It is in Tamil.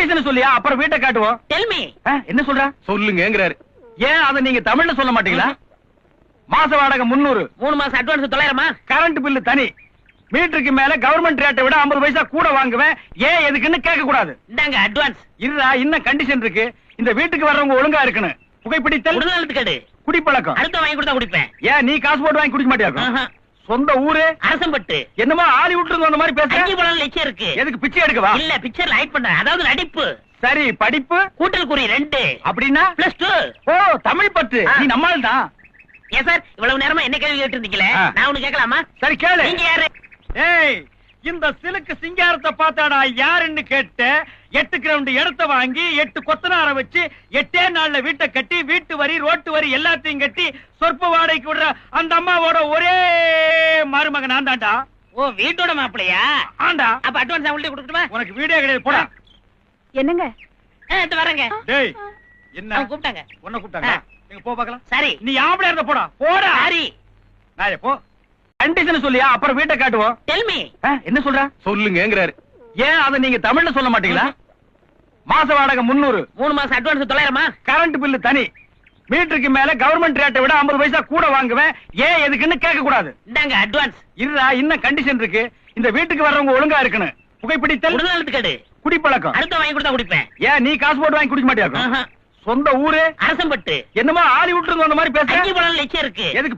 கண்டிஷன் சொல்லியா, அப்புறம் வீட்டை காட்டுவோம். Tell me. என்ன சொல்ற? சொல்லுங்கங்கறாரு. ஏன் அதை நீங்க தமிழ்ல சொல்ல மாட்டீங்களா? மாச வாடகை 300, 3 மாசம் அட்வான்ஸ் 900. கரண்ட் பில்லு தனி, மீட்டருக்கு மேல கவர்மெண்ட் ரேட்டை விட 50 பைசா கூட வாங்குவேன். ஏன் எதுக்குன்னு கேட்க கூடாது. இந்தாங்க அட்வான்ஸ். இருடா, இன்னும் கண்டிஷன் இருக்கு. இந்த வீட்டுக்கு வர்றவங்க ஒழுங்கா இருக்கணும். புகைப்பிடித்தல், உடல்நலத்துக்கு கேடு. குடிப்பழக்கம். அடுத்த வாங்கி கொடுத்தா குடிப்பேன். ஏன் நீ காசு போட்டு வாங்கி குடிக்க மாட்டியா? சொந்த ஊரு அரசம்பட்டு. என்னமோ ஆளி விட்டுருந்து அந்த மாதிரி பேச. அஞ்சு பழம் லட்சம் இருக்கு. எதுக்கு பிச்சை எடுக்கவா? இல்ல, பிக்சர்ல ஆட் பண்றேன். அதாவது நடிப்பு. சரி, படிப்பு கூட்டல் குறி 2 அப்படின்னா +2. ஓ, தமிழ் பத்து. நீ நம்மால் தான். ஏன் சார் இவ்வளவு நேரமா என்ன கேள்வி கேட்டு இருந்தீங்களே? நான் ஒண்ணு கேட்கலாமா? சரி கேளு. நீங்க யாரு? ஏய், இந்த சிலுக்கு சிங்காரத்தை பார்த்தாடா யாருன்னு கேட்டு 8 கிரவுண்ட் இடத்தை வாங்கி 8 கொத்தனார வச்சு 8 நாள்ல வீட்டை கட்டி வீட்டு வரி ரோட்டு வரி எல்லாத்தையும் கட்டி சொற்ப வாடகைக்கு விடுற அந்த அம்மாவோட ஒரே மருமகன் நான் தான்டா. ஓ, வீட்டோட மாப்பிளையா? ஆண்டா. அப்ப அட்வான்ஸ் அவங்கள்ட்ட கொடுக்கட்டுமா? உனக்கு வீடே கிடையாது, போடா. என்னங்க? இது வரேங்க. டேய், என்ன அவங்க கூப்பிட்டாங்க. உன்னை கூப்பிட்டாங்க? நீங்க போ பார்க்கலாம். சரி. நீ ஆம்பளை இருந்த போடா. போடா. சரி. நான் போ. கண்டிஷன் சொல்லியா, அப்புறம் வீட்டை காட்டுவோம். Tell me. என்ன சொல்ற? சொல்லுங்கங்கறாரு. ஏன் அதை நீங்க தமிழ்ல சொல்ல மாட்டீங்களா? மாச வாடகை 300, 3 மாசம் அட்வான்ஸ் 900. கரண்ட் பில்லு தனி, மீட்டருக்கு மேல கவர்மெண்ட் ரேட்டை விட 50 பைசா கூட வாங்குவேன். ஏன் எதுக்குன்னு கேட்க கூடாது. இந்தாங்க அட்வான்ஸ். இருடா, இன்னும் கண்டிஷன் இருக்கு. இந்த வீட்டுக்கு வர்றவங்க ஒழுங்கா இருக்கணும். புகைப்பிடித்தல், உடல்நலத்துக்கு கேடு. குடிப்பழக்கம். அடுத்த வாங்கி கொடுத்தா குடிப்பேன். ஏன் நீ காசு போட்டு வாங்கி குடிக்க மாட்டியா? சொந்த ஊரு அரசம்பட்டு. என்னமோ ஆளி விட்டுருந்து அந்த மாதிரி பேச. அஞ்சு பழம் லட்சம் இருக்கு. எதுக்கு